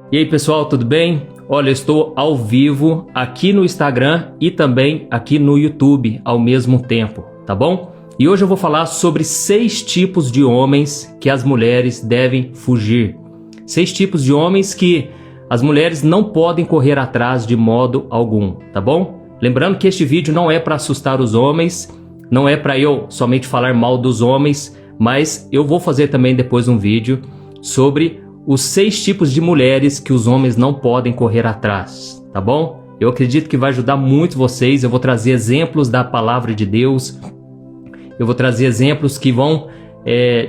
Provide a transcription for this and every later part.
E aí pessoal, tudo bem? Olha, eu estou ao vivo aqui no Instagram e também aqui no YouTube ao mesmo tempo, tá bom? E hoje eu vou falar sobre 6 tipos de homens que as mulheres devem fugir. 6 tipos de homens que as mulheres não podem correr atrás de modo algum, tá bom? Lembrando que este vídeo não é para assustar os homens, não é para eu somente falar mal dos homens, mas eu vou fazer também depois um vídeo sobre os 6 tipos de mulheres que os homens não podem correr atrás, tá bom? Eu acredito que vai ajudar muito vocês, eu vou trazer exemplos da palavra de Deus, eu vou trazer exemplos que vão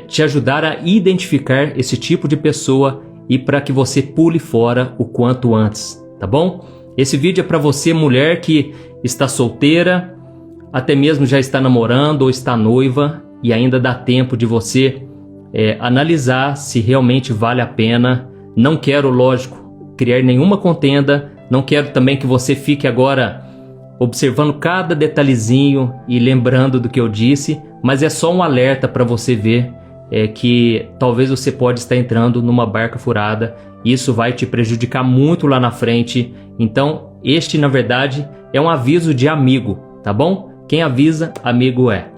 te ajudar a identificar esse tipo de pessoa e para que você pule fora o quanto antes, tá bom? Esse vídeo é para você, mulher que está solteira, até mesmo já está namorando ou está noiva e ainda dá tempo de você analisar se realmente vale a pena. Não quero, lógico, criar nenhuma contenda, não quero também que você fique agora observando cada detalhezinho e lembrando do que eu disse, mas é só um alerta para você ver que talvez você pode estar entrando numa barca furada e isso vai te prejudicar muito lá na frente. Então este na verdade é um aviso de amigo, tá bom? Quem avisa, amigo é.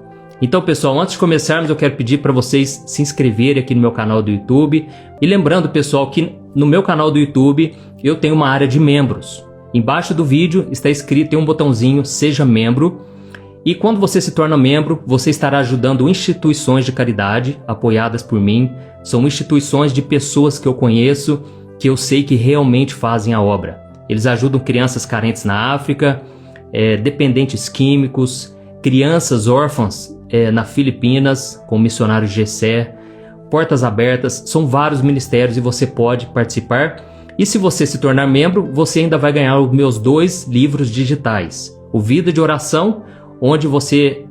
Então pessoal, antes de começarmos eu quero pedir para vocês se inscreverem aqui no meu canal do YouTube. E lembrando pessoal que no meu canal do YouTube eu tenho uma área de membros. Embaixo do vídeo está escrito, tem um botãozinho Seja Membro. E quando você se torna membro, você estará ajudando instituições de caridade apoiadas por mim. São instituições de pessoas que eu conheço, que eu sei que realmente fazem a obra. Eles ajudam crianças carentes na África, dependentes químicos, crianças órfãs na Filipinas, com o missionário Gessé, Portas Abertas, são vários ministérios e você pode participar. E se você se tornar membro, você ainda vai ganhar os meus 2 livros digitais. O Vida de Oração, onde você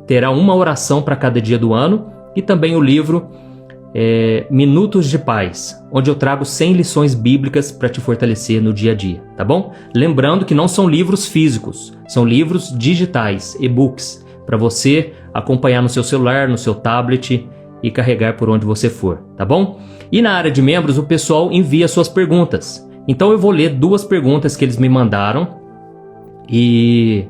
terá uma oração para cada dia do ano, e também o livro Minutos de Paz, onde eu trago 100 lições bíblicas para te fortalecer no dia a dia, tá bom? Lembrando que não são livros físicos, são livros digitais, e-books, para você acompanhar no seu celular, no seu tablet e carregar por onde você for, tá bom? E na área de membros o pessoal envia suas perguntas. Então eu vou ler 2 perguntas que eles me mandaram e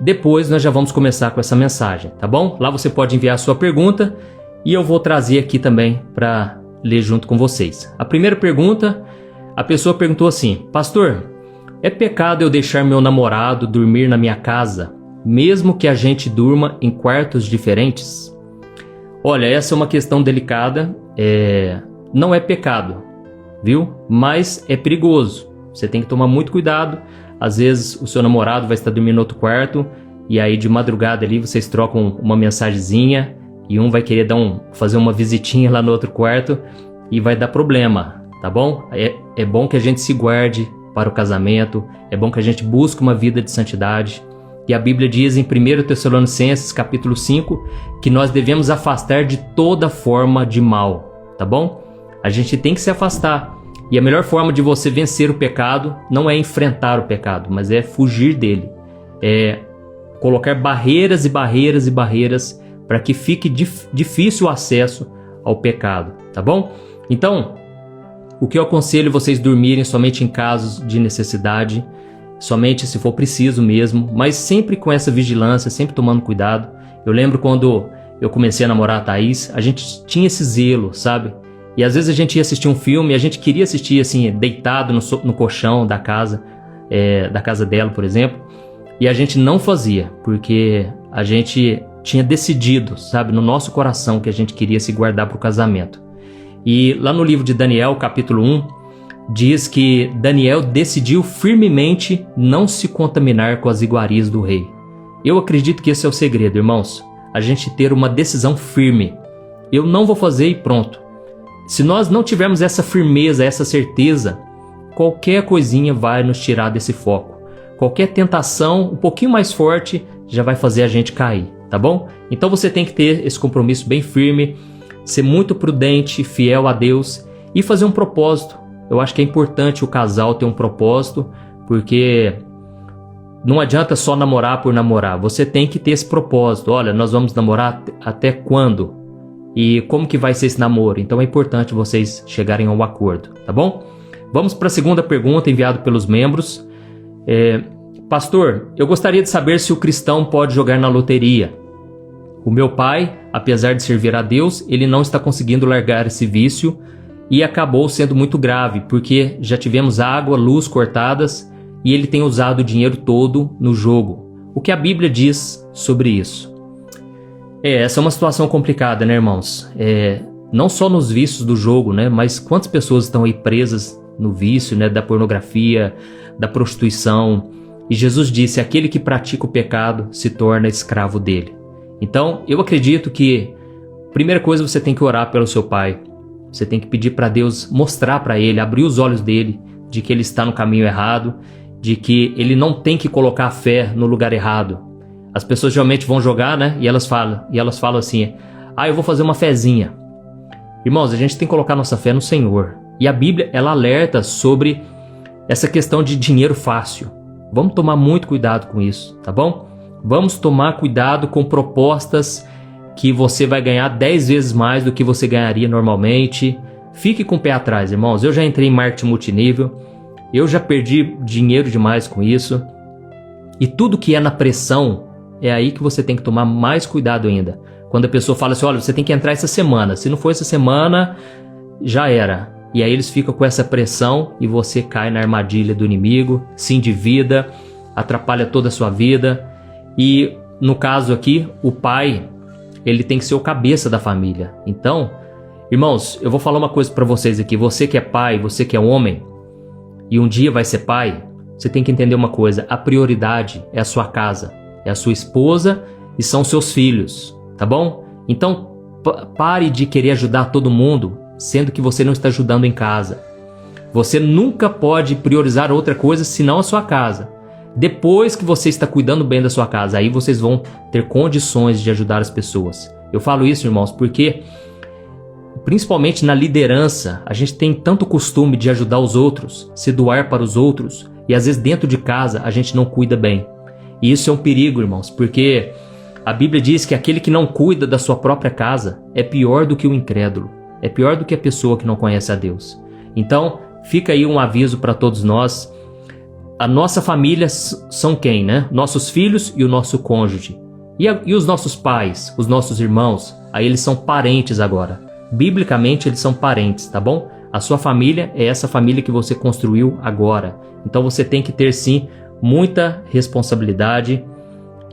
depois nós já vamos começar com essa mensagem, tá bom? Lá você pode enviar a sua pergunta e eu vou trazer aqui também para ler junto com vocês. A primeira pergunta, a pessoa perguntou assim: Pastor, é pecado eu deixar meu namorado dormir na minha casa, mesmo que a gente durma em quartos diferentes? Olha, essa é uma questão delicada, não é pecado, viu? Mas é perigoso, você tem que tomar muito cuidado. Às vezes o seu namorado vai estar dormindo no outro quarto e aí de madrugada ali vocês trocam uma mensagenzinha e um vai querer fazer uma visitinha lá no outro quarto e vai dar problema, tá bom? É bom que a gente se guarde para o casamento, é bom que a gente busque uma vida de santidade. E a Bíblia diz em 1 Tessalonicenses capítulo 5 que nós devemos afastar de toda forma de mal, tá bom? A gente tem que se afastar. E a melhor forma de você vencer o pecado não é enfrentar o pecado, mas é fugir dele. É colocar barreiras e barreiras e barreiras para que fique difícil o acesso ao pecado, tá bom? Então, o que eu aconselho vocês dormirem somente em casos de necessidade, somente se for preciso mesmo, mas sempre com essa vigilância, sempre tomando cuidado. Eu lembro quando eu comecei a namorar a Thaís, a gente tinha esse zelo, sabe? E às vezes a gente ia assistir um filme e a gente queria assistir assim, deitado no colchão da casa dela, por exemplo, e a gente não fazia, porque a gente tinha decidido, sabe, no nosso coração que a gente queria se guardar para o casamento. E lá no livro de Daniel, capítulo 1, diz que Daniel decidiu firmemente não se contaminar com as iguarias do rei. Eu acredito que esse é o segredo, irmãos. A gente ter uma decisão firme. Eu não vou fazer e pronto. Se nós não tivermos essa firmeza, essa certeza, qualquer coisinha vai nos tirar desse foco. Qualquer tentação um pouquinho mais forte já vai fazer a gente cair, tá bom? Então você tem que ter esse compromisso bem firme, ser muito prudente, fiel a Deus e fazer um propósito. Eu acho que é importante o casal ter um propósito, porque não adianta só namorar por namorar. Você tem que ter esse propósito. Olha, nós vamos namorar até quando? E como que vai ser esse namoro? Então é importante vocês chegarem a um acordo, tá bom? Vamos para a segunda pergunta enviada pelos membros. Pastor, eu gostaria de saber se o cristão pode jogar na loteria. O meu pai, apesar de servir a Deus, ele não está conseguindo largar esse vício e acabou sendo muito grave, porque já tivemos água, luz cortadas e ele tem usado o dinheiro todo no jogo. O que a Bíblia diz sobre isso? Essa é uma situação complicada, né, irmãos? Não só nos vícios do jogo, né, mas quantas pessoas estão aí presas no vício, né, da pornografia, da prostituição. E Jesus disse, aquele que pratica o pecado se torna escravo dele. Então, eu acredito que, primeira coisa, você tem que orar pelo seu pai. Você tem que pedir para Deus mostrar para ele, abrir os olhos dele, de que ele está no caminho errado, de que ele não tem que colocar a fé no lugar errado. As pessoas geralmente vão jogar, né? E elas falam assim, eu vou fazer uma fezinha. Irmãos, a gente tem que colocar nossa fé no Senhor. E a Bíblia, ela alerta sobre essa questão de dinheiro fácil. Vamos tomar muito cuidado com isso, tá bom? Vamos tomar cuidado com propostas que você vai ganhar 10 vezes mais do que você ganharia normalmente. Fique com o pé atrás, irmãos. Eu já entrei em marketing multinível. Eu já perdi dinheiro demais com isso. E tudo que é na pressão, é aí que você tem que tomar mais cuidado ainda. Quando a pessoa fala assim, olha, você tem que entrar essa semana. Se não for essa semana, já era. E aí eles ficam com essa pressão e você cai na armadilha do inimigo, se endivida, atrapalha toda a sua vida. E no caso aqui, o pai, ele tem que ser o cabeça da família. Então, irmãos, eu vou falar uma coisa para vocês aqui. Você que é pai, você que é homem, e um dia vai ser pai, você tem que entender uma coisa. A prioridade é a sua casa, é a sua esposa e são seus filhos, tá bom? Então, pare de querer ajudar todo mundo, sendo que você não está ajudando em casa. Você nunca pode priorizar outra coisa senão a sua casa. Depois que você está cuidando bem da sua casa, aí vocês vão ter condições de ajudar as pessoas. Eu falo isso, irmãos, porque principalmente na liderança, a gente tem tanto costume de ajudar os outros, se doar para os outros, e às vezes dentro de casa a gente não cuida bem. E isso é um perigo, irmãos, porque a Bíblia diz que aquele que não cuida da sua própria casa é pior do que o incrédulo, é pior do que a pessoa que não conhece a Deus. Então, fica aí um aviso para todos nós. A nossa família são quem, né? Nossos filhos e o nosso cônjuge. E os nossos pais, os nossos irmãos, aí eles são parentes agora. Biblicamente eles são parentes, tá bom? A sua família é essa família que você construiu agora. Então você tem que ter sim muita responsabilidade.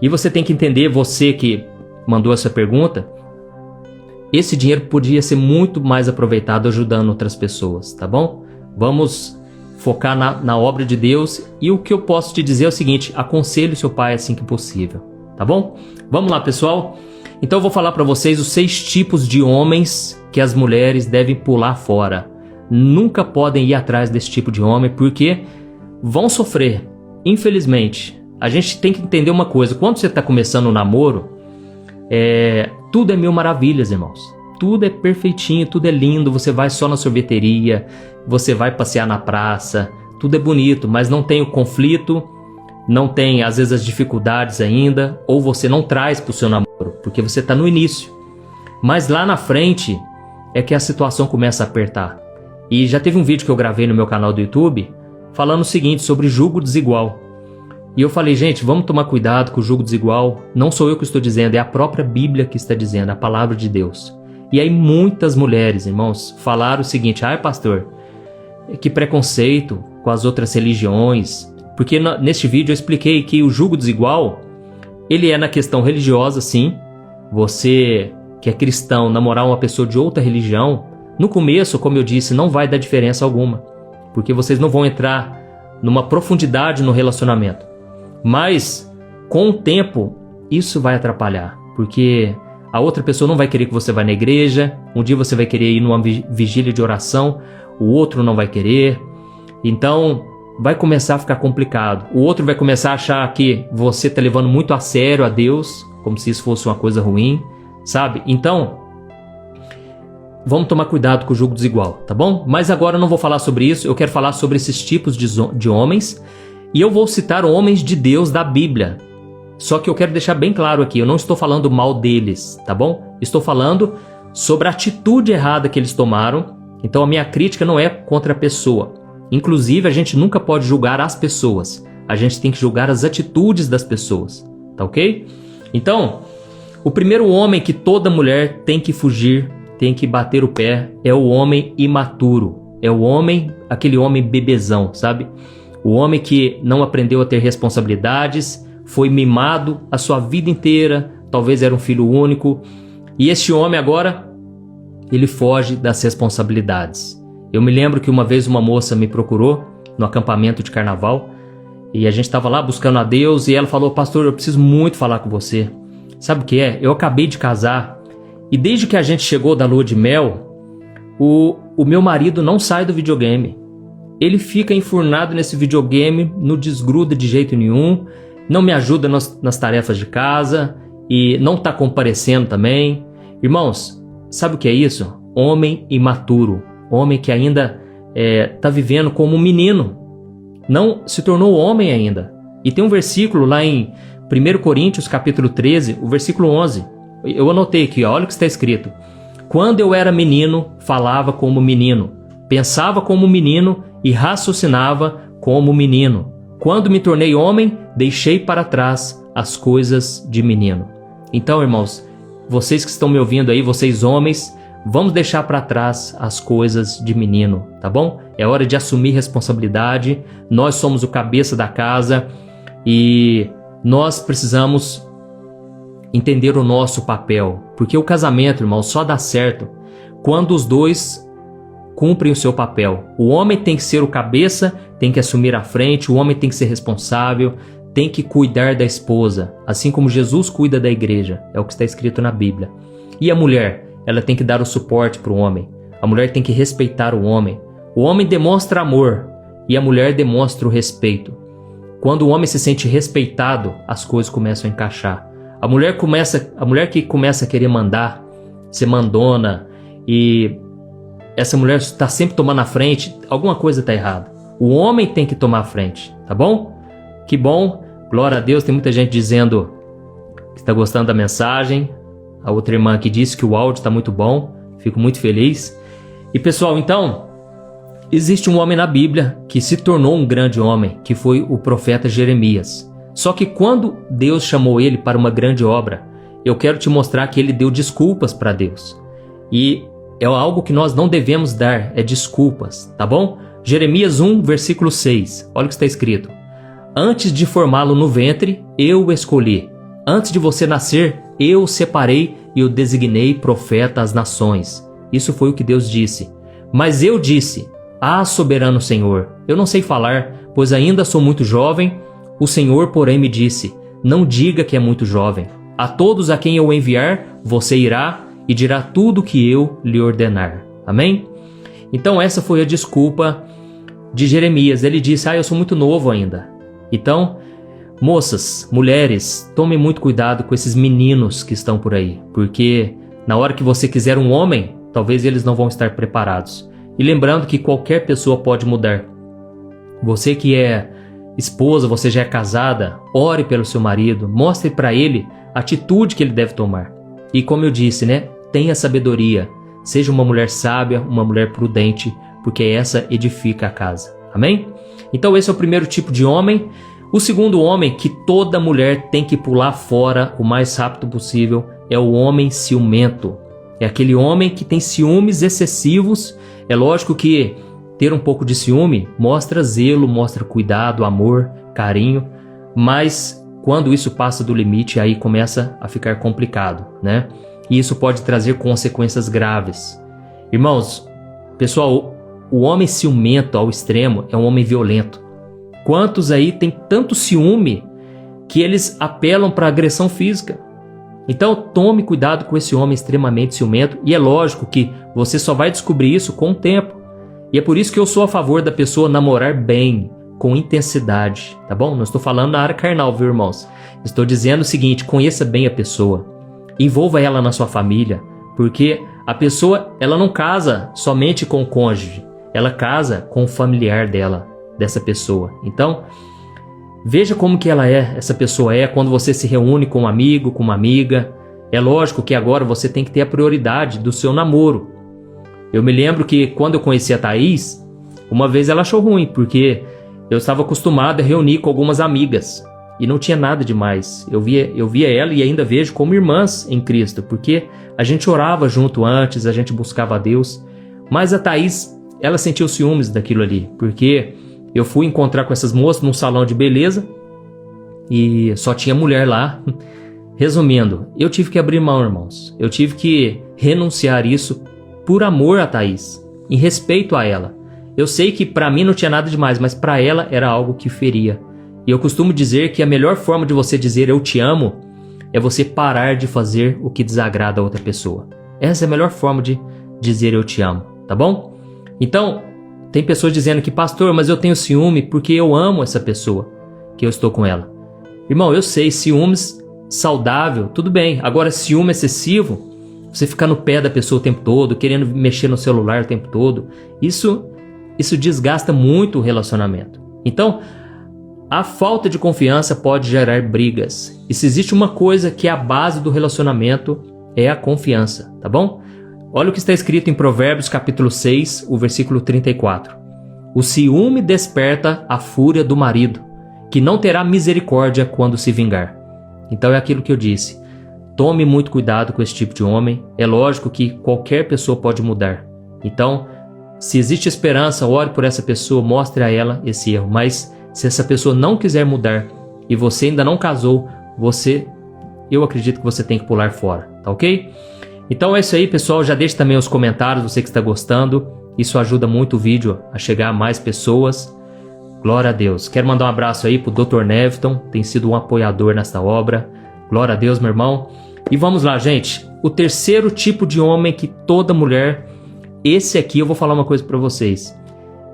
E você tem que entender, você que mandou essa pergunta, esse dinheiro podia ser muito mais aproveitado ajudando outras pessoas, tá bom? Vamos focar na obra de Deus. E o que eu posso te dizer é o seguinte, aconselhe seu pai assim que possível, tá bom? Vamos lá, pessoal. Então eu vou falar para vocês os 6 tipos de homens que as mulheres devem pular fora. Nunca podem ir atrás desse tipo de homem porque vão sofrer, infelizmente. A gente tem que entender uma coisa, quando você está começando um namoro, tudo é mil maravilhas, irmãos. Tudo é perfeitinho, tudo é lindo, você vai só na sorveteria, você vai passear na praça, tudo é bonito, mas não tem o conflito, não tem às vezes as dificuldades ainda, ou você não traz para o seu namoro, porque você está no início. Mas lá na frente é que a situação começa a apertar. E já teve um vídeo que eu gravei no meu canal do YouTube falando o seguinte sobre julgo desigual. E eu falei, gente, vamos tomar cuidado com o julgo desigual. Não sou eu que estou dizendo, é a própria Bíblia que está dizendo, a palavra de Deus. E aí muitas mulheres, irmãos, falaram o seguinte, pastor, que preconceito com as outras religiões. Porque neste vídeo eu expliquei que o julgo desigual, ele é na questão religiosa, sim. Você que é cristão, namorar uma pessoa de outra religião, no começo, como eu disse, não vai dar diferença alguma. Porque vocês não vão entrar numa profundidade no relacionamento. Mas, com o tempo, isso vai atrapalhar. Porque a outra pessoa não vai querer que você vá na igreja, um dia você vai querer ir numa vigília de oração, o outro não vai querer. Então, vai começar a ficar complicado. O outro vai começar a achar que você está levando muito a sério a Deus, como se isso fosse uma coisa ruim, sabe? Então, vamos tomar cuidado com o julgo desigual, tá bom? Mas agora eu não vou falar sobre isso, eu quero falar sobre esses tipos de homens, e eu vou citar homens de Deus da Bíblia. Só que eu quero deixar bem claro aqui, eu não estou falando mal deles, tá bom? Estou falando sobre a atitude errada que eles tomaram. Então a minha crítica não é contra a pessoa, Inclusive, a gente nunca pode julgar as pessoas. A gente tem que julgar as atitudes das pessoas, tá ok? Então, o primeiro homem que toda mulher tem que fugir, tem que bater o pé, é o homem imaturo. É o homem, aquele homem bebezão, sabe? O homem que não aprendeu a ter responsabilidades, foi mimado a sua vida inteira, talvez era um filho único. E este homem agora, ele foge das responsabilidades. Eu me lembro que uma vez uma moça me procurou no acampamento de carnaval e a gente estava lá buscando a Deus e ela falou: pastor, eu preciso muito falar com você. Sabe o que é? Eu acabei de casar e desde que a gente chegou da lua de mel, o meu marido não sai do videogame. Ele fica enfurnado nesse videogame, não desgruda de jeito nenhum, não me ajuda nas tarefas de casa e não está comparecendo também. Irmãos, sabe o que é isso? Homem imaturo, homem que ainda está vivendo como um menino, não se tornou homem ainda. E tem um versículo lá em 1 Coríntios capítulo 13, o versículo 11. Eu anotei aqui, olha o que está escrito. Quando eu era menino, falava como menino, pensava como menino e raciocinava como menino. Quando me tornei homem, deixei para trás as coisas de menino. Então, irmãos, vocês que estão me ouvindo aí, vocês homens, vamos deixar para trás as coisas de menino, tá bom? É hora de assumir responsabilidade. Nós somos o cabeça da casa e nós precisamos entender o nosso papel, porque o casamento, irmão, só dá certo quando os dois cumprem o seu papel. O homem tem que ser o cabeça, tem que assumir a frente, o homem tem que ser responsável, tem que cuidar da esposa, assim como Jesus cuida da igreja, é o que está escrito na Bíblia. E a mulher, ela tem que dar o suporte para o homem, a mulher tem que respeitar o homem demonstra amor e a mulher demonstra o respeito. Quando o homem se sente respeitado, as coisas começam a encaixar. A mulher que começa a querer mandar, ser mandona, e essa mulher está sempre tomando a frente, alguma coisa está errada. O homem tem que tomar a frente, tá bom? Que bom, glória a Deus, tem muita gente dizendo que está gostando da mensagem. A outra irmã aqui disse que o áudio está muito bom, fico muito feliz. E pessoal, então, existe um homem na Bíblia que se tornou um grande homem, que foi o profeta Jeremias. Só que quando Deus chamou ele para uma grande obra, eu quero te mostrar que ele deu desculpas para Deus. E é algo que nós não devemos dar, é desculpas, tá bom? Jeremias 1, versículo 6, olha o que está escrito. Antes de formá-lo no ventre, eu o escolhi. Antes de você nascer, eu o separei e o designei profeta às nações. Isso foi o que Deus disse. Mas eu disse, soberano Senhor, eu não sei falar, pois ainda sou muito jovem. O Senhor, porém, me disse, não diga que é muito jovem. A todos a quem eu enviar, você irá e dirá tudo o que eu lhe ordenar. Amém? Então essa foi a desculpa de Jeremias. Ele disse, eu sou muito novo ainda. Então, moças, mulheres, tomem muito cuidado com esses meninos que estão por aí, porque na hora que você quiser um homem, talvez eles não vão estar preparados. E lembrando que qualquer pessoa pode mudar. Você que é esposa, você já é casada, ore pelo seu marido, mostre para ele a atitude que ele deve tomar. E como eu disse, tenha sabedoria, seja uma mulher sábia, uma mulher prudente, porque essa edifica a casa. Amém? Então esse é o primeiro tipo de homem. O segundo homem que toda mulher tem que pular fora o mais rápido possível é o homem ciumento. É aquele homem que tem ciúmes excessivos. É lógico que ter um pouco de ciúme mostra zelo, mostra cuidado, amor, carinho, mas quando isso passa do limite, aí começa a ficar complicado, E isso pode trazer consequências graves. Irmãos, pessoal, o homem ciumento ao extremo é um homem violento. Quantos aí tem tanto ciúme que eles apelam para agressão física? Então tome cuidado com esse homem extremamente ciumento, e é lógico que você só vai descobrir isso com o tempo. E é por isso que eu sou a favor da pessoa namorar bem, com intensidade, tá bom? Não estou falando na área carnal, viu, irmãos? Estou dizendo o seguinte, conheça bem a pessoa, envolva ela na sua família, porque a pessoa, ela não casa somente com o cônjuge, ela casa com o familiar dessa pessoa. Então, veja como que essa pessoa é quando você se reúne com um amigo, com uma amiga. É lógico que agora você tem que ter a prioridade do seu namoro. Eu me lembro que quando eu conheci a Thaís, Uma vez ela achou ruim, porque eu estava acostumado a reunir com algumas amigas e não tinha nada demais. Eu via ela e ainda vejo como irmãs em Cristo, porque a gente orava junto antes, a gente buscava a Deus. Mas a Thaís, ela sentiu ciúmes daquilo ali, porque eu fui encontrar com essas moças num salão de beleza e só tinha mulher lá. Resumindo, eu tive que abrir mão, irmãos. Eu tive que renunciar isso por amor a Thaís, em respeito a ela. Eu sei que para mim não tinha nada demais, mas para ela era algo que feria. E eu costumo dizer que a melhor forma de você dizer eu te amo é você parar de fazer o que desagrada a outra pessoa. Essa é a melhor forma de dizer eu te amo, tá bom? Então, tem pessoas dizendo que, pastor, mas eu tenho ciúme porque eu amo essa pessoa, que eu estou com ela. Irmão, eu sei, ciúmes saudável, tudo bem. Agora, ciúme excessivo, você ficar no pé da pessoa o tempo todo, querendo mexer no celular o tempo todo, isso desgasta muito o relacionamento. Então, a falta de confiança pode gerar brigas. E se existe uma coisa que é a base do relacionamento, é a confiança, tá bom? Olha o que está escrito em Provérbios capítulo 6, o versículo 34. O ciúme desperta a fúria do marido, que não terá misericórdia quando se vingar. Então é aquilo que eu disse. Tome muito cuidado com esse tipo de homem. É lógico que qualquer pessoa pode mudar. Então, se existe esperança, ore por essa pessoa, mostre a ela esse erro. Mas se essa pessoa não quiser mudar e você ainda não casou, eu acredito que você tem que pular fora, tá ok? Então é isso aí, pessoal. Já deixe também os comentários, você que está gostando. Isso ajuda muito o vídeo a chegar a mais pessoas. Glória a Deus. Quero mandar um abraço aí pro Dr. Neviton, tem sido um apoiador nessa obra. Glória a Deus, meu irmão. E vamos lá, gente. O terceiro tipo de homem que toda mulher... Esse aqui eu vou falar uma coisa para vocês.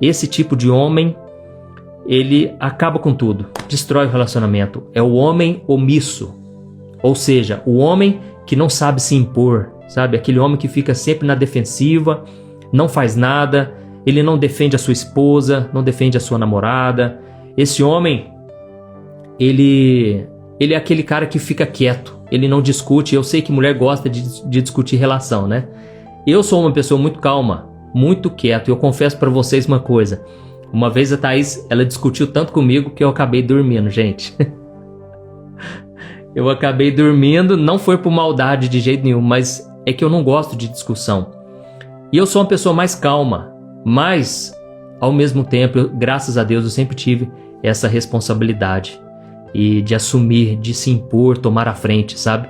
Esse tipo de homem, ele acaba com tudo. Destrói o relacionamento. É o homem omisso. Ou seja, o homem que não sabe se impor. Sabe? Aquele homem que fica sempre na defensiva, não faz nada... Ele não defende a sua esposa, não defende a sua namorada. Esse homem, ele é aquele cara que fica quieto, ele não discute. Eu sei que mulher gosta de discutir relação, né? Eu sou uma pessoa muito calma, muito quieto. E eu confesso pra vocês uma coisa. Uma vez a Thaís, ela discutiu tanto comigo que eu acabei dormindo, gente. Eu acabei dormindo, não foi por maldade de jeito nenhum, mas é que eu não gosto de discussão. E eu sou uma pessoa mais calma. Mas, ao mesmo tempo, graças a Deus, eu sempre tive essa responsabilidade e de assumir, de se impor, tomar a frente, sabe?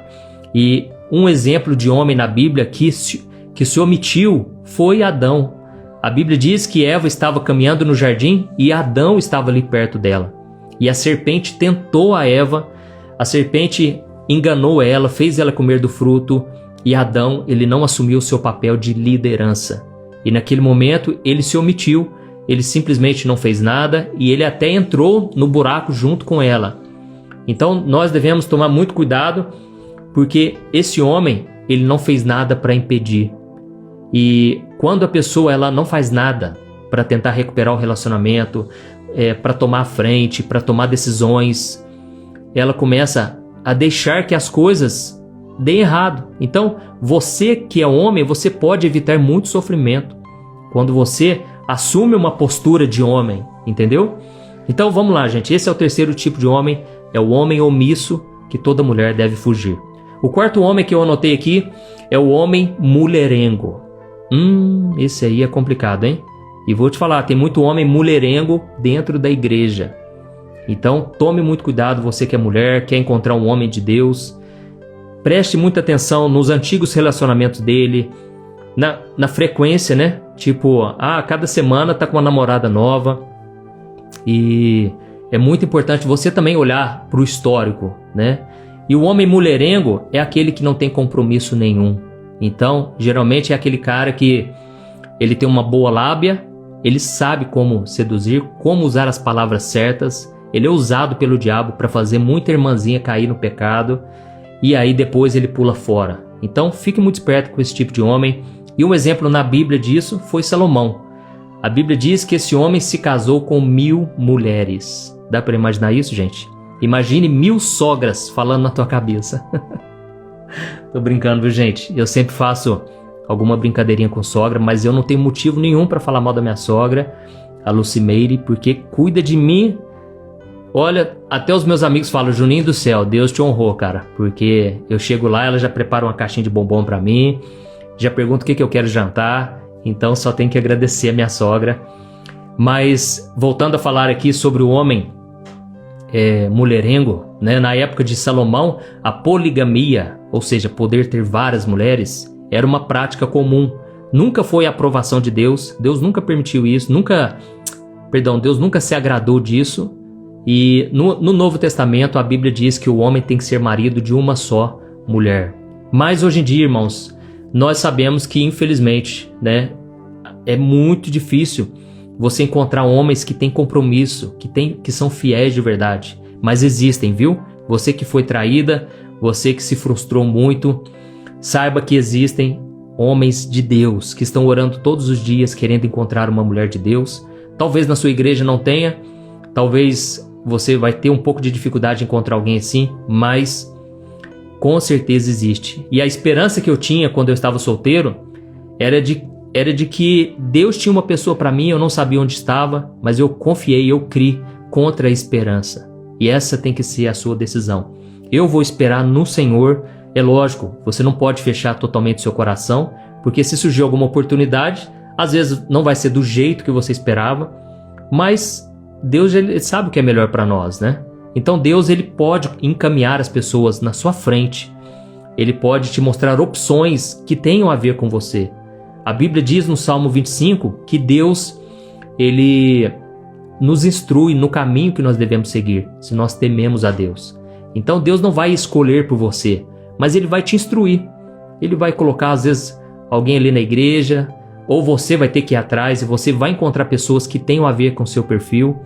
E um exemplo de homem na Bíblia que se omitiu foi Adão. A Bíblia diz que Eva estava caminhando no jardim e Adão estava ali perto dela. E a serpente tentou a Eva, a serpente enganou ela, fez ela comer do fruto e Adão, ele não assumiu o seu papel de liderança. E naquele momento ele se omitiu, ele simplesmente não fez nada e ele até entrou no buraco junto com ela. Então nós devemos tomar muito cuidado, porque esse homem, ele não fez nada para impedir. E quando a pessoa ela não faz nada para tentar recuperar o relacionamento, para tomar a frente, para tomar decisões, ela começa a deixar que as coisas dê errado. Então, você que é homem, você pode evitar muito sofrimento quando você assume uma postura de homem, entendeu? Então, vamos lá, gente. Esse é o terceiro tipo de homem, é o homem omisso que toda mulher deve fugir. O quarto homem que eu anotei aqui é o homem mulherengo. Esse aí é complicado, hein? E vou te falar, tem muito homem mulherengo dentro da igreja. Então, tome muito cuidado, você que é mulher, quer encontrar um homem de Deus. Preste muita atenção nos antigos relacionamentos dele, na frequência, né? Tipo, cada semana tá com uma namorada nova. E é muito importante você também olhar pro histórico, né? E o homem mulherengo é aquele que não tem compromisso nenhum. Então, geralmente é aquele cara que ele tem uma boa lábia, ele sabe como seduzir, como usar as palavras certas. Ele é usado pelo diabo para fazer muita irmãzinha cair no pecado. E aí depois ele pula fora. Então fique muito esperto com esse tipo de homem. E um exemplo na Bíblia disso foi Salomão. A Bíblia diz que esse homem se casou com 1000 mulheres. Dá para imaginar isso, gente? Imagine 1000 sogras falando na tua cabeça. Tô brincando, viu, gente? Eu sempre faço alguma brincadeirinha com sogra, mas eu não tenho motivo nenhum para falar mal da minha sogra. a Lucimeire, porque cuida de mim. Olha, até os meus amigos falam, Juninho do céu, Deus te honrou, cara. Porque eu chego lá, ela já prepara uma caixinha de bombom pra mim, já pergunta o que eu quero jantar, então só tenho que agradecer a minha sogra. Mas, voltando a falar aqui sobre o homem mulherengo, né? Na época de Salomão, a poligamia, ou seja, poder ter várias mulheres, era uma prática comum. Nunca foi a aprovação de Deus, Deus nunca permitiu isso, Deus nunca se agradou disso. E no Novo Testamento a Bíblia diz que o homem tem que ser marido de uma só mulher. Mas hoje em dia, irmãos, nós sabemos que infelizmente, né, é muito difícil você encontrar homens que têm compromisso, que são fiéis de verdade. Mas existem, viu? Você que foi traída, você que se frustrou muito, saiba que existem homens de Deus que estão orando todos os dias querendo encontrar uma mulher de Deus. Talvez na sua igreja não tenha, talvez você vai ter um pouco de dificuldade em encontrar alguém assim, mas com certeza existe. E a esperança que eu tinha quando eu estava solteiro era de que Deus tinha uma pessoa para mim, eu não sabia onde estava, mas eu confiei, eu criei contra a esperança. E essa tem que ser a sua decisão. Eu vou esperar no Senhor. É lógico, você não pode fechar totalmente seu coração, porque se surgir alguma oportunidade, às vezes não vai ser do jeito que você esperava, mas Deus ele sabe o que é melhor para nós, né? Então Deus ele pode encaminhar as pessoas na sua frente, ele pode te mostrar opções que tenham a ver com você. A Bíblia diz no Salmo 25 que Deus ele nos instrui no caminho que nós devemos seguir, se nós tememos a Deus. Então Deus não vai escolher por você, mas ele vai te instruir. Ele vai colocar, às vezes, alguém ali na igreja, ou você vai ter que ir atrás e você vai encontrar pessoas que tenham a ver com o seu perfil.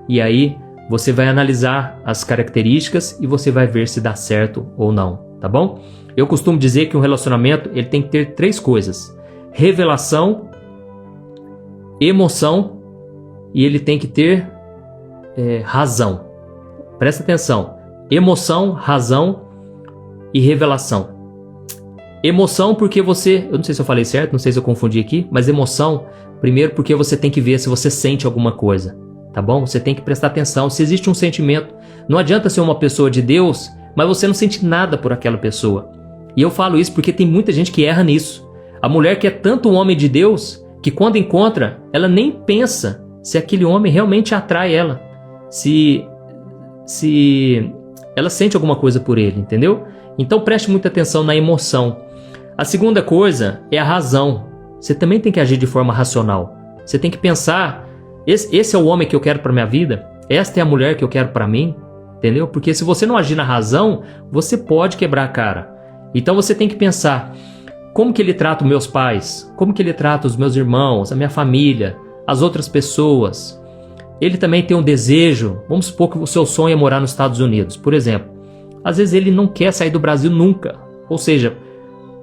E aí você vai analisar as características e você vai ver se dá certo ou não, tá bom? Eu costumo dizer que um relacionamento ele tem que ter 3 coisas: revelação, emoção e ele tem que ter razão. Presta atenção: emoção, razão e revelação. Emoção porque eu não sei se eu falei certo, não sei se eu confundi aqui, mas emoção, primeiro porque você tem que ver se você sente alguma coisa, tá bom? Você tem que prestar atenção se existe um sentimento. Não adianta ser uma pessoa de Deus, mas você não sente nada por aquela pessoa. E eu falo isso porque tem muita gente que erra nisso. A mulher que é tanto um homem de Deus, que quando encontra, ela nem pensa se aquele homem realmente atrai ela, se ela sente alguma coisa por ele, entendeu? Então preste muita atenção na emoção. A segunda coisa é a razão. Você também tem que agir de forma racional. Você tem que pensar, esse é o homem que eu quero para minha vida? Esta é a mulher que eu quero para mim? Entendeu? Porque se você não agir na razão, você pode quebrar a cara. Então você tem que pensar, como que ele trata os meus pais? Como que ele trata os meus irmãos, a minha família, as outras pessoas? Ele também tem um desejo, vamos supor que o seu sonho é morar nos Estados Unidos, por exemplo. Às vezes ele não quer sair do Brasil nunca. Ou seja,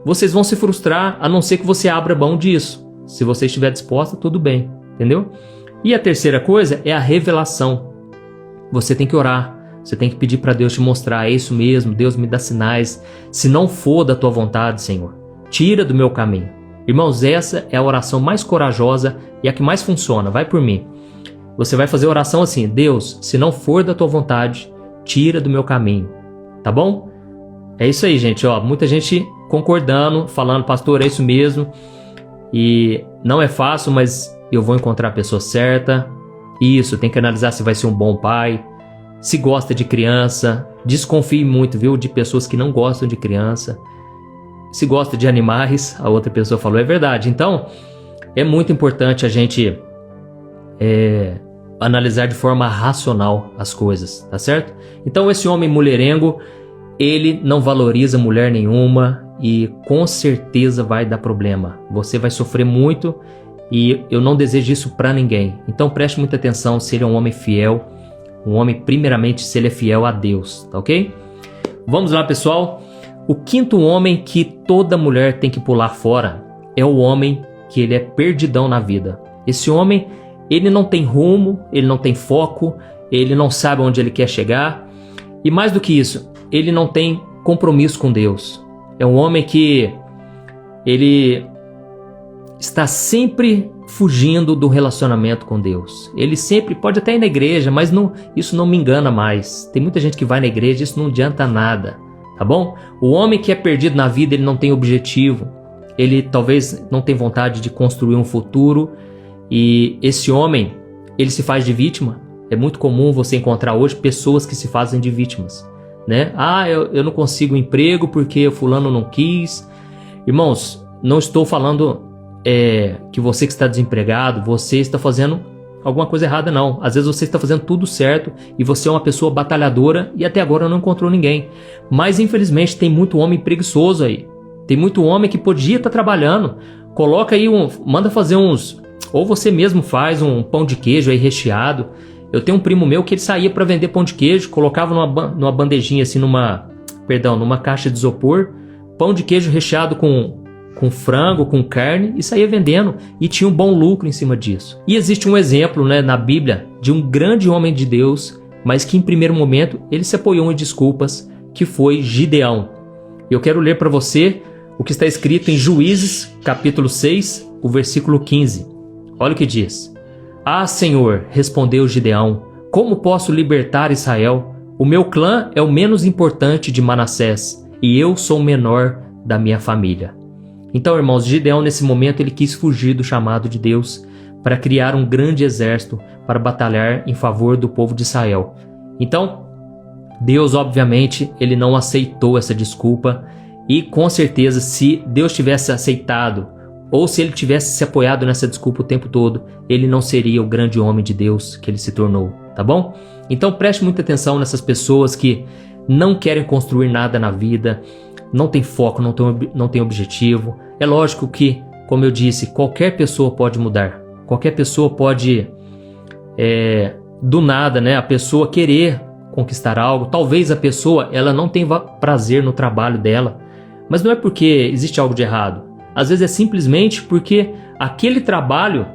vocês vão se frustrar a não ser que você abra mão disso. Se você estiver disposta, tudo bem, entendeu? E a terceira coisa é a revelação. Você tem que orar, você tem que pedir para Deus te mostrar, é isso mesmo, Deus me dá sinais. Se não for da tua vontade, Senhor, tira do meu caminho. Irmãos, essa é a oração mais corajosa e a que mais funciona, vai por mim. Você vai fazer a oração assim: Deus, se não for da tua vontade, tira do meu caminho. Tá bom? É isso aí, gente. Ó, muita gente concordando, falando, pastor, é isso mesmo. E não é fácil, mas eu vou encontrar a pessoa certa. Isso, tem que analisar se vai ser um bom pai, se gosta de criança. Desconfie muito, viu, de pessoas que não gostam de criança. Se gosta de animais, a outra pessoa falou, é verdade. Então, é muito importante a gente analisar de forma racional as coisas, tá certo? Então esse homem mulherengo, ele não valoriza mulher nenhuma e com certeza vai dar problema. Você vai sofrer muito e eu não desejo isso pra ninguém. Então preste muita atenção se ele é um homem fiel, um homem primeiramente se ele é fiel a Deus, tá ok? Vamos lá, pessoal. O quinto homem que toda mulher tem que pular fora é o homem que ele é perdidão na vida. Esse homem, ele não tem rumo, ele não tem foco, ele não sabe onde ele quer chegar. E mais do que isso, ele não tem compromisso com Deus. É um homem que ele está sempre fugindo do relacionamento com Deus. Ele sempre pode até ir na igreja, mas isso não me engana mais. Tem muita gente que vai na igreja, isso não adianta nada, tá bom? O homem que é perdido na vida, ele não tem objetivo. Ele talvez não tenha vontade de construir um futuro. E esse homem, ele se faz de vítima. É muito comum você encontrar hoje pessoas que se fazem de vítimas, né? Eu não consigo emprego porque o fulano não quis. Irmãos, não estou falando que você que está desempregado, você está fazendo alguma coisa errada, não. Às vezes você está fazendo tudo certo e você é uma pessoa batalhadora e até agora não encontrou ninguém. Mas infelizmente tem muito homem preguiçoso aí. Tem muito homem que podia estar trabalhando. Coloca aí manda fazer ou você mesmo faz um pão de queijo aí recheado. Eu tenho um primo meu que ele saía para vender pão de queijo, colocava numa bandejinha assim, numa caixa de isopor, pão de queijo recheado com frango, com carne, e saía vendendo, e tinha um bom lucro em cima disso. E existe um exemplo, né, na Bíblia de um grande homem de Deus, mas que em primeiro momento ele se apoiou em desculpas, que foi Gideão. Eu quero ler para você o que está escrito em Juízes, capítulo 6, o versículo 15. Olha o que diz. Ah, Senhor, respondeu Gideão, como posso libertar Israel? O meu clã é o menos importante de Manassés, e eu sou o menor da minha família. Então, irmãos, Gideão nesse momento ele quis fugir do chamado de Deus para criar um grande exército para batalhar em favor do povo de Israel. Então, Deus, obviamente, ele não aceitou essa desculpa e, com certeza, se Deus tivesse aceitado ou se ele tivesse se apoiado nessa desculpa o tempo todo, ele não seria o grande homem de Deus que ele se tornou, tá bom? Então, preste muita atenção nessas pessoas que não querem construir nada na vida, não tem foco, não tem objetivo. É lógico que, como eu disse, qualquer pessoa pode mudar. Qualquer pessoa pode, do nada, né, a pessoa querer conquistar algo. Talvez a pessoa ela não tenha prazer no trabalho dela, mas não é porque existe algo de errado. Às vezes é simplesmente porque aquele trabalho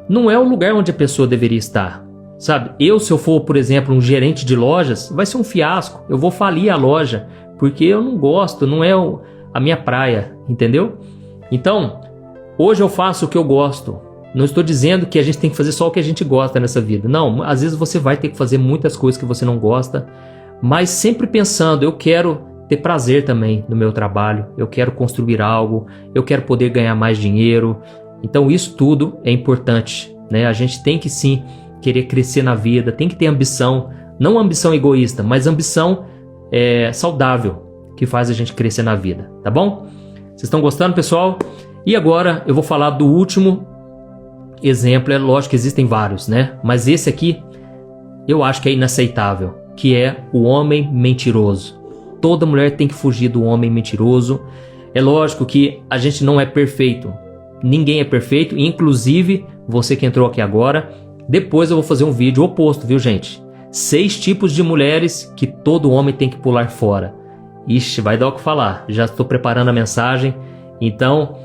não é o lugar onde a pessoa deveria estar. Sabe, se eu for, por exemplo, um gerente de lojas, vai ser um fiasco. Eu vou falir a loja, porque eu não gosto, não é a minha praia, entendeu? Então, hoje eu faço o que eu gosto. Não estou dizendo que a gente tem que fazer só o que a gente gosta nessa vida. Não, às vezes você vai ter que fazer muitas coisas que você não gosta, mas sempre pensando, eu quero ter prazer também no meu trabalho, eu quero construir algo, eu quero poder ganhar mais dinheiro. Então isso tudo é importante, né? A gente tem que sim querer crescer na vida, tem que ter ambição, não ambição egoísta, mas ambição saudável, que faz a gente crescer na vida, tá bom? Vocês estão gostando, pessoal? E agora eu vou falar do último exemplo. É lógico que existem vários, né? Mas esse aqui eu acho que é inaceitável, que é o homem mentiroso. Toda mulher tem que fugir do homem mentiroso. É lógico que a gente não é perfeito, ninguém é perfeito, inclusive você que entrou aqui agora. Depois eu vou fazer um vídeo oposto, viu, gente? 6 tipos de mulheres que todo homem tem que pular fora. Ixi, vai dar o que falar. Já estou preparando a mensagem. Então,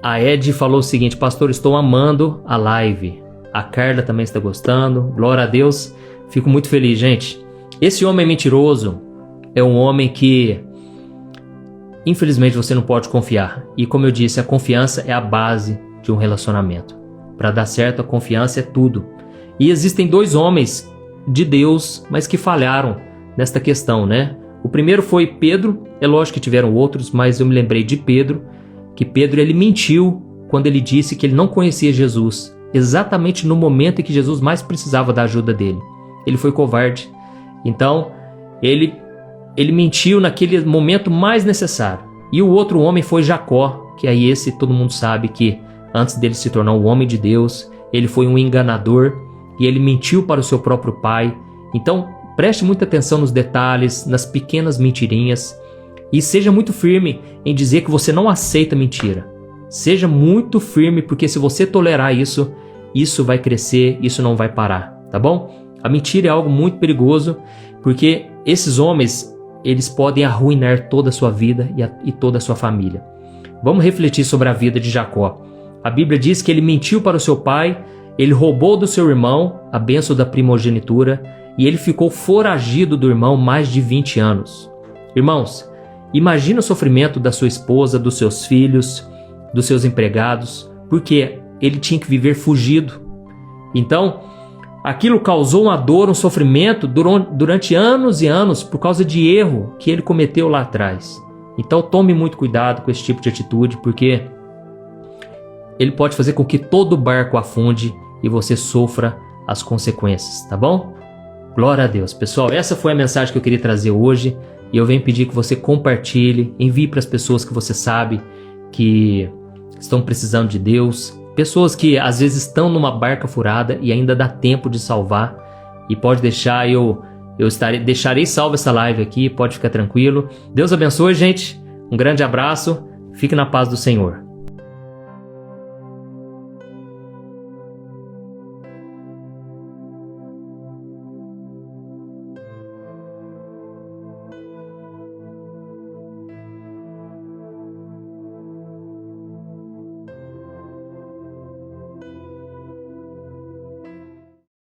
a Ed falou o seguinte: pastor, estou amando a live. A Carla também está gostando. Glória a Deus. Fico muito feliz, gente. Esse homem mentiroso é um homem que, infelizmente, você não pode confiar. E como eu disse, a confiança é a base de um relacionamento. Para dar certo, a confiança é tudo. E existem 2 homens de Deus, mas que falharam nesta questão, né? O primeiro foi Pedro. É lógico que tiveram outros, mas eu me lembrei de Pedro, que Pedro ele mentiu quando ele disse que ele não conhecia Jesus, exatamente no momento em que Jesus mais precisava da ajuda dele. Ele foi covarde. Então, ele mentiu naquele momento mais necessário. E o outro homem foi Jacó, que aí esse todo mundo sabe que antes dele se tornar um homem de Deus, ele foi um enganador e ele mentiu para o seu próprio pai. Então, preste muita atenção nos detalhes, nas pequenas mentirinhas e seja muito firme em dizer que você não aceita mentira. Seja muito firme, porque se você tolerar isso, isso vai crescer, isso não vai parar, tá bom? A mentira é algo muito perigoso, porque esses homens, eles podem arruinar toda a sua vida e toda a sua família. Vamos refletir sobre a vida de Jacó. A Bíblia diz que ele mentiu para o seu pai, ele roubou do seu irmão a bênção da primogenitura e ele ficou foragido do irmão mais de 20 anos. Irmãos, imagina o sofrimento da sua esposa, dos seus filhos, dos seus empregados, porque ele tinha que viver fugido. Então, aquilo causou uma dor, um sofrimento durante anos e anos por causa de erro que ele cometeu lá atrás. Então tome muito cuidado com esse tipo de atitude, porque ele pode fazer com que todo o barco afunde e você sofra as consequências, tá bom? Glória a Deus. Pessoal, essa foi a mensagem que eu queria trazer hoje e eu venho pedir que você compartilhe, envie para as pessoas que você sabe que estão precisando de Deus, pessoas que às vezes estão numa barca furada e ainda dá tempo de salvar, e pode deixar, deixarei salva essa live aqui, pode ficar tranquilo. Deus abençoe, gente, um grande abraço, fique na paz do Senhor.